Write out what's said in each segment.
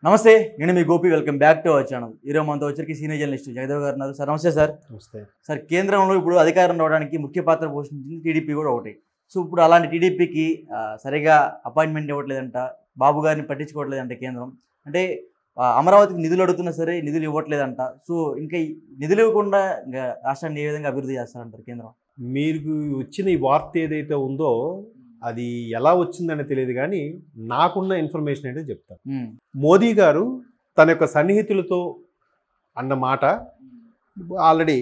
నమస్తే, నేను మీ Gopi. Welcome back to our channel. ఈరోజు మనతో వచ్చరికి సీనియర్ జర్నలిస్ట్ జగదేవ్ గారు ఉన్నారు. సార్ నమస్తే. సార్ నమస్తే సార్. కేంద్రంలో ఇప్పుడు అధికారం రావడానికి ముఖ్య పాత్ర పోషించింది టీడీపీ కూడా ఒకటి. సో ఇప్పుడు అలాంటి టీడీపీకి సరిగా అపాయింట్మెంట్ ఇవ్వట్లేదంట, బాబు గారిని పట్టించుకోవట్లేదంట కేంద్రం. అంటే అమరావతికి నిధులు అడుగుతున్నా సరే నిధులు ఇవ్వట్లేదంట. సో ఇంకా నిధులు ఇవ్వకుండా ఇంకా రాష్ట్రాన్ని ఏ విధంగా అభివృద్ధి చేస్తారంటారు కేంద్రం? మీకు వచ్చిన ఈ వార్త ఏదైతే ఉందో అది ఎలా వచ్చిందని తెలియదు, కానీ నాకున్న ఇన్ఫర్మేషన్ అయితే చెప్తాను. మోదీ గారు తన యొక్క సన్నిహితులతో అన్న మాట ఆల్రెడీ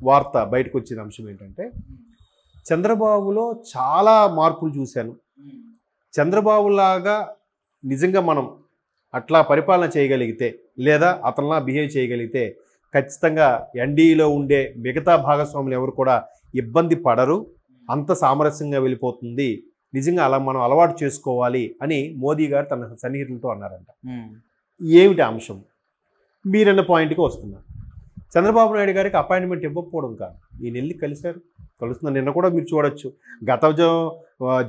వార్త బయటకు వచ్చిన అంశం ఏంటంటే, చంద్రబాబులో చాలా మార్పులు చూశాను, చంద్రబాబులాగా నిజంగా మనం అట్లా పరిపాలన చేయగలిగితే లేదా అతనిలా బిహేవ్ చేయగలిగితే ఖచ్చితంగా ఎన్డీఏలో ఉండే మిగతా భాగస్వాములు ఎవరు కూడా ఇబ్బంది పడరు, అంత సామరస్యంగా వెళ్ళిపోతుంది, నిజంగా అలా మనం అలవాటు చేసుకోవాలి అని మోదీ గారు తన సన్నిహితులతో అన్నారంట. ఏమిటి అంశం? మీరన్న పాయింట్కి వస్తున్నారు. చంద్రబాబు నాయుడు గారికి అపాయింట్మెంట్ ఇవ్వకపోవడం కాదు, ఈయన వెళ్ళి కలుస్తున్నారు. నిన్న కూడా మీరు చూడొచ్చు,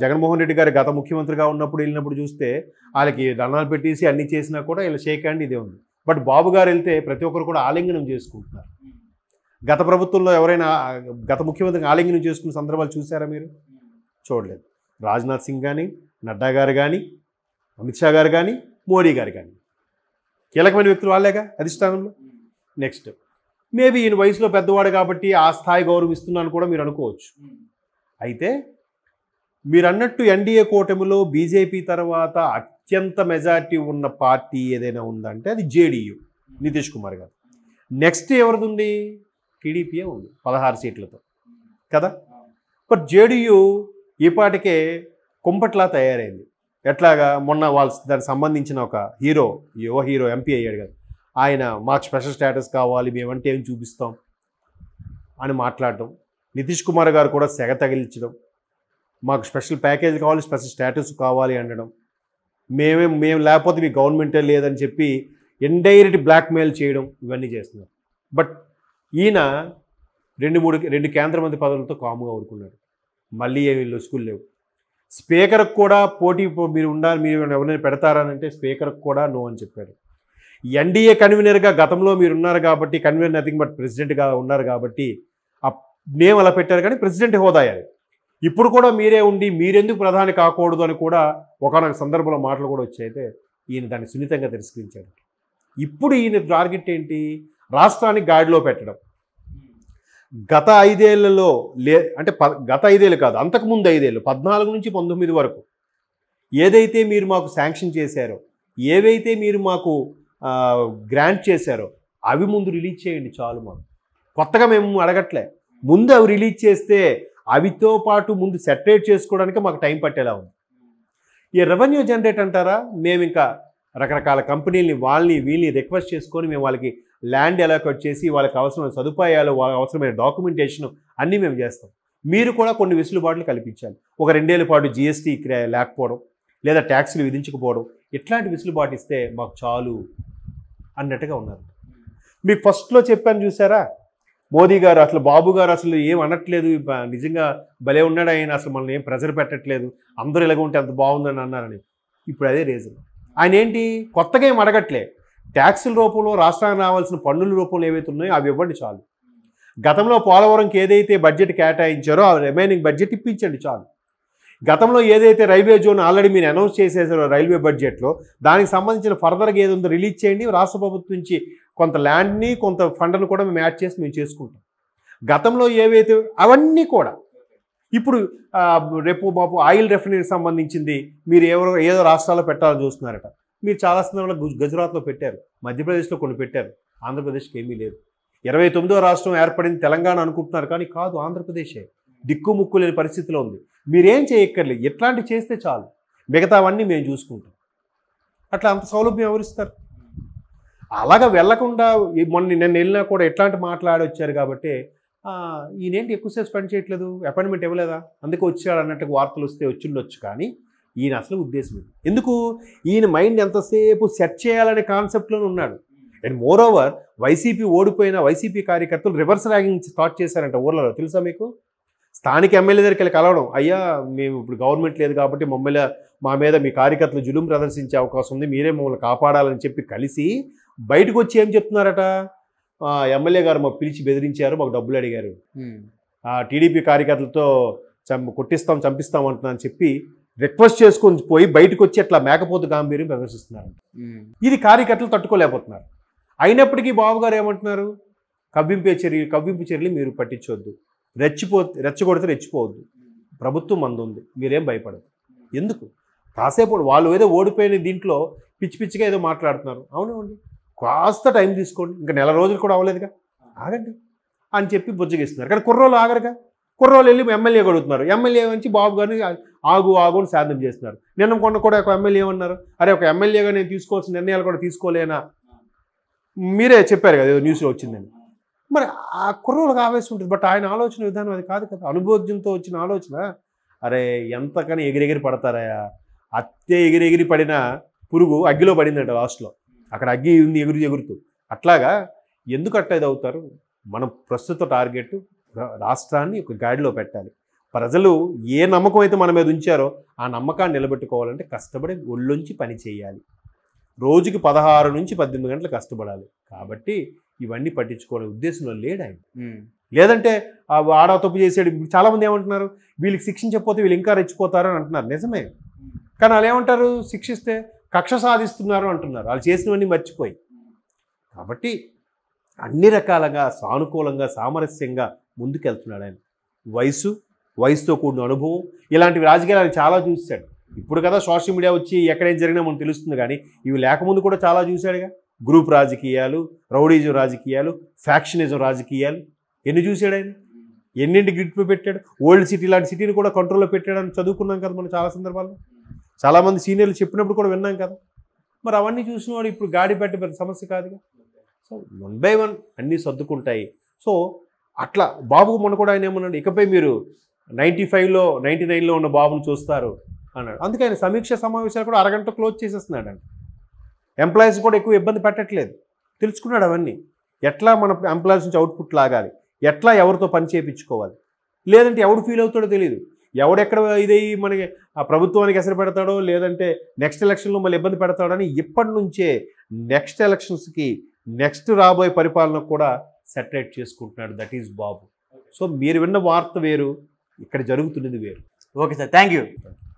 జగన్మోహన్ రెడ్డి గారు గత ముఖ్యమంత్రిగా ఉన్నప్పుడు వెళ్ళినప్పుడు చూస్తే వాళ్ళకి దండాలు పెట్టేసి అన్ని చేసినా కూడా ఇలా షేక్ హ్యాండ్ ఇదే ఉంది. బట్ బాబు గారు వెళ్తే ప్రతి ఒక్కరు కూడా ఆలింగనం చేసుకుంటున్నారు. గత ప్రభుత్వంలో ఎవరైనా గత ముఖ్యమంత్రికి ఆలింగనం చేసుకున్న సందర్భాలు చూసారా మీరు? చూడలేదు. రాజ్నాథ్ సింగ్ కానీ, నడ్డా గారు కానీ, అమిత్ షా గారు కానీ, మోడీ గారు కానీ కీలకమైన వ్యక్తులు వాళ్ళేగా అధిష్టానంలో. నెక్స్ట్ మేబీ ఈయన వయసులో పెద్దవాడు కాబట్టి ఆ స్థాయి గౌరవిస్తున్నాను కూడా మీరు అనుకోవచ్చు. అయితే మీరు అన్నట్టు ఎన్డీఏ కూటమిలో బీజేపీ తర్వాత అత్యంత మెజారిటీ ఉన్న పార్టీ ఏదైనా ఉందంటే అది జేడీయూ, నితీష్ కుమార్ గారు. నెక్స్ట్ ఎవరిది ఉంది? టీడీపీయే ఉంది 16 సీట్లతో కదా. బట్ జేడీయూ ఈ పాటికే కుంపట్లా తయారైంది. ఎట్లాగా? మొన్న దానికి సంబంధించిన ఒక యువ హీరో ఎంపీ అయ్యాడు కదా, ఆయన మాకు స్పెషల్ స్టేటస్ కావాలి, మేమంటే ఏం చూపిస్తాం అని మాట్లాడటం, నితీష్ కుమార్ గారు కూడా సెగ తగిలించడం, మాకు స్పెషల్ ప్యాకేజ్ కావాలి, స్పెషల్ స్టేటస్ కావాలి అనడం, మేము లేకపోతే మీ గవర్నమెంటే లేదని చెప్పి ఇండైరెక్ట్ బ్లాక్మెయిల్ చేయడం, ఇవన్నీ చేస్తున్నారు. బట్ ఈయన రెండు కేంద్ర మంత్రి పదవులతో కాముగా ఊరుకున్నాడు. మళ్ళీ ఏమి లొసుకులు లేవు. స్పీకర్కి కూడా పోటీ మీరు ఉండాలి, మీరు ఎవరైనా పెడతారనంటే స్పీకర్కి కూడా నో అని చెప్పాడు. ఎన్డీఏ కన్వీనర్గా గతంలో మీరు ఉన్నారు కాబట్టి, కన్వీనర్ నథింగ్ బట్ ప్రెసిడెంట్గా ఉన్నారు కాబట్టి ఆ నేమ్ అలా పెట్టారు, కానీ ప్రెసిడెంట్ హోదా అది. ఇప్పుడు కూడా మీరే ఉండి మీరెందుకు ప్రధాని కాకూడదు అని కూడా ఒకనొక సందర్భంలో మాటలు కూడా వచ్చాయితే ఈయన దాన్ని సున్నితంగా తిరస్కరించాడు. ఇప్పుడు ఈయన టార్గెట్ ఏంటి? రాష్ట్రాన్ని గాడిలో పెట్టడం. గత 5 ఏళ్లలో గత 5 ఏళ్ళు కాదు, అంతకుముందు 5 ఏళ్ళు 14 నుంచి 19 వరకు ఏదైతే మీరు మాకు శాంక్షన్ చేశారో, ఏవైతే మీరు మాకు గ్రాంట్ చేశారో అవి ముందు రిలీజ్ చేయండి చాలు. మాకు కొత్తగా మేము అడగట్లే, ముందు అవి రిలీజ్ చేస్తే అవితో పాటు ముందు సెటరేట్ చేసుకోవడానికి మాకు టైం పట్టేలా ఉంది. ఈ రెవెన్యూ జనరేట్ అంటారా? మేము ఇంకా రకరకాల కంపెనీలని వీళ్ళని రిక్వెస్ట్ చేసుకొని మేము వాళ్ళకి ల్యాండ్ అలాట్ చేసి వాళ్ళకి అవసరమైన సదుపాయాలు, వాళ్ళకి అవసరమైన డాక్యుమెంటేషన్ అన్నీ మేము చేస్తాం. మీరు కూడా కొన్ని వెసులుబాట్లు కల్పించాలి. ఒక 2 ఏళ్ల పాటు జీఎస్టీ లేకపోవడం లేదా ట్యాక్సులు విధించకపోవడం, ఇట్లాంటి వెసులుబాటు ఇస్తే మాకు చాలు అన్నట్టుగా ఉన్నారు. మీకు ఫస్ట్లో చెప్పాను చూసారా, మోదీ గారు అసలు బాబు గారు అసలు ఏం అనట్లేదు, నిజంగా భలే ఉన్నాడు ఆయన, అసలు మనల్ని ఏం ప్రెజర్ పెట్టట్లేదు, అందరూ ఇలాగ ఉంటే అంత బాగుందని అన్నారని. ఇప్పుడు అదే రీజన్. ఆయన ఏంటి కొత్తగా ఏం అడగట్లే, ట్యాక్సుల రూపంలో రాష్ట్రానికి రావాల్సిన పన్నుల రూపంలో ఏవైతే ఉన్నాయో అవి ఇవ్వండి చాలు. గతంలో పోలవరంకి ఏదైతే బడ్జెట్ కేటాయించారో ఆ రిమైనింగ్ బడ్జెట్ ఇప్పించండి చాలు. గతంలో ఏదైతే రైల్వే జోన్ ఆల్రెడీ మీరు అనౌన్స్ చేసేసారో రైల్వే బడ్జెట్లో, దానికి సంబంధించిన ఫర్దర్గా ఏది ఉందో రిలీజ్ చేయండి. రాష్ట్ర ప్రభుత్వం నుంచి కొంత ల్యాండ్ని కొంత ఫండ్ని కూడా మేము యాడ్ చేసి మేము చేసుకుంటాం. గతంలో ఏవైతే అవన్నీ కూడా ఇప్పుడు రేపు బాబు ఆయిల్ రిఫైనరీకి సంబంధించింది మీరు ఏదో రాష్ట్రాల్లో పెట్టాలని చూస్తున్నారట. మీరు చాలా సందర్భంలో గుజరాత్లో పెట్టారు, మధ్యప్రదేశ్లో కొన్ని పెట్టారు, ఆంధ్రప్రదేశ్కి ఏమీ లేదు. 29వ రాష్ట్రం ఏర్పడింది తెలంగాణ అనుకుంటున్నారు, కానీ కాదు, ఆంధ్రప్రదేశే దిక్కుముక్కు లేని పరిస్థితిలో ఉంది. మీరేం చేయక్కర్లేదు, ఎట్లాంటి చేస్తే చాలు, మిగతావన్నీ మేము చూసుకుంటాం. అట్లా అంత సౌలభ్యం ఎవరిస్తారు? అలాగా వెళ్లకుండా నిన్న వెళ్ళినా కూడా ఎట్లాంటి మాట్లాడొచ్చారు కాబట్టి ఈయనేంటి ఎక్కువసేపు స్పెండ్ చేయట్లేదు, అపాయింట్మెంట్ ఇవ్వలేదా, అందుకే వచ్చాడు అన్నట్టుగా వార్తలు వస్తే వచ్చిండొచ్చు. కానీ ఈయన అసలు ఉద్దేశం ఎందుకు? ఈయన మైండ్ ఎంతసేపు సెట్ చేయాలనే కాన్సెప్ట్లోనే ఉన్నాడు. అండ్ మోర్ ఓవర్ వైసీపీ ఓడిపోయిన వైసీపీ కార్యకర్తలు రివర్స్ ర్యాగింగ్ స్టార్ట్ చేశారంట ఊర్లలో, తెలుసా మీకు? స్థానిక ఎమ్మెల్యే దగ్గరికి వెళ్ళి కలవడం, అయ్యా మేము ఇప్పుడు గవర్నమెంట్ లేదు కాబట్టి మమ్మల్ని మా మీద మీ కార్యకర్తలు జులుం ప్రదర్శించే అవకాశం ఉంది, మీరే మమ్మల్ని కాపాడాలని చెప్పి కలిసి బయటకు వచ్చి ఏం చెప్తున్నారట, ఎమ్మెల్యే గారు మాకు పిలిచి బెదిరించారు, మాకు డబ్బులు అడిగారు, టీడీపీ కార్యకర్తలతో కొట్టిస్తాం చంపిస్తాం అంటున్నారని చెప్పి రిక్వెస్ట్ చేసుకొని పోయి బయటకు వచ్చి అట్లా మేకపోతు గాంభీర్యం ప్రదర్శిస్తున్నారు. ఇది కార్యకర్తలు తట్టుకోలేకపోతున్నారు. అయినప్పటికీ బాబు గారు ఏమంటున్నారు, కవ్వింపు చర్యలు మీరు పట్టించవద్దు, రెచ్చగొడితే రెచ్చిపోవద్దు, ప్రభుత్వం మందు ఉంది, మీరేం భయపడదు. ఎందుకు కాసేపు వాళ్ళు ఏదో ఓడిపోయిన దీంట్లో పిచ్చి పిచ్చిగా ఏదో మాట్లాడుతున్నారు, అవునండి కాస్త టైం తీసుకోండి, ఇంకా నెల రోజులు కూడా అవ్వలేదుగా, ఆగండి అని చెప్పి బుజ్జగిస్తున్నారు. కానీ కుర్రోళ్ళు ఆగరుగా, కుర్రోళ్ళు వెళ్ళి ఎమ్మెల్యే అడుగుతున్నారు, ఎమ్మెల్యే వచ్చి బాబు గారిని ఆగు అని శాంతం చేస్తున్నారు. నిన్న కొన్న కూడా ఒక ఎమ్మెల్యే ఏమన్నారు, అరే ఒక ఎమ్మెల్యేగా నేను తీసుకోవాల్సిన నిర్ణయాలు కూడా తీసుకోలేనా, మీరే చెప్పారు కదా ఏదో న్యూస్లో వచ్చిందని. మరి ఆ కుర్రోళ్ళకి ఆవేశం ఉంటుంది, బట్ ఆయన ఆలోచన విధానం అది కాదు కదా, అనుభోజ్యంతో వచ్చిన ఆలోచన. అరే ఎంతకని ఎగిరెగిరి పడతారయా, అత్తే ఎగిరెగిరి పడిన పురుగు అగ్గిలో పడిందంట లాస్ట్లో, అక్కడ అగ్గి ఉంది ఎగురుతూ. అట్లాగా ఎందుకు అట్లా ఇది అవుతారు? మనం ప్రస్తుత టార్గెట్ రాష్ట్రాన్ని ఒక గాడిలో పెట్టాలి. ప్రజలు ఏ నమ్మకం అయితే మన మీద ఉంచారో ఆ నమ్మకాన్ని నిలబెట్టుకోవాలంటే కష్టపడి ఒళ్ళొంచి పని చేయాలి. రోజుకి 16 నుంచి 18 గంటలు కష్టపడాలి. కాబట్టి ఇవన్నీ పట్టించుకోవాలే ఉద్దేశంలో లేడు ఆయన. లేదంటే ఆడ తప్పు చేసాడు. చాలామంది ఏమంటున్నారు, వీళ్ళకి శిక్షించకపోతే వీళ్ళు ఇంకా రెచ్చిపోతారు అని అంటున్నారు. నిజమే, కానీ వాళ్ళు ఏమంటారు, శిక్షిస్తే కక్ష సాధిస్తున్నారు అంటున్నారు, వాళ్ళు చేసినవన్నీ మర్చిపోయి. కాబట్టి అన్ని రకాలుగా సానుకూలంగా సామరస్యంగా ముందుకెళ్తున్నాడు ఆయన. వయసుతో కూడిన అనుభవం, ఇలాంటివి రాజకీయాలు చాలా చూశాడు. ఇప్పుడు కదా సోషల్ మీడియా వచ్చి ఎక్కడేం జరిగినా మనకు తెలుస్తుంది, కానీ ఇవి లేకముందు కూడా చాలా చూశాడుగా. గ్రూప్ రాజకీయాలు, రౌడీజం రాజకీయాలు, ఫ్యాక్షనిజం రాజకీయాలు ఎన్ని చూశాడు ఆయన, ఎన్నింటి గ్రిడ్లో పెట్టాడు. ఓల్డ్ సిటీ లాంటి సిటీని కూడా కంట్రోల్లో పెట్టాడని చదువుకున్నాం కదా మనం చాలా సందర్భాల్లో, చాలామంది సీనియర్లు చెప్పినప్పుడు కూడా విన్నాం కదా. మరి అవన్నీ చూసిన వాడు ఇప్పుడు గాడి పెట్టే పెద్ద సమస్య కాదుగా. సో 1 by 1 అన్నీ సర్దుకుంటాయి. సో అట్లా బాబుకు మొన్న కూడా ఆయన ఏమన్నాడు, ఇకపై మీరు 95లో 99లో ఉన్న బాబును చూస్తారు అన్నాడు. అందుకే ఆయన సమీక్ష సమావేశాలు కూడా అరగంట క్లోజ్ చేసేస్తున్నాడు అండి. ఎంప్లాయీస్ కూడా ఎక్కువ ఇబ్బంది పెట్టట్లేదు, తెలుసుకున్నాడు అవన్నీ. ఎట్లా మన ఎంప్లాయీస్ నుంచి అవుట్పుట్ లాగాలి, ఎట్లా ఎవరితో పని చేయించుకోవాలి, లేదంటే ఎవడు ఫీల్ అవుతాడో తెలియదు, ఎవడెక్కడ ఇదయ్యి మనకి ఆ ప్రభుత్వానికి ఎసరు పెడతాడో, లేదంటే నెక్స్ట్ ఎలక్షన్లో మళ్ళీ ఇబ్బంది పెడతాడని ఇప్పటి నుంచే నెక్స్ట్ ఎలక్షన్స్కి నెక్స్ట్ రాబోయే పరిపాలనకు కూడా సెటరేట్ చేసుకుంటున్నాడు. That is Babu. సో మీరు విన్న వార్త వేరు, ఇక్కడ జరుగుతున్నది వేరు. Okay sir, thank you.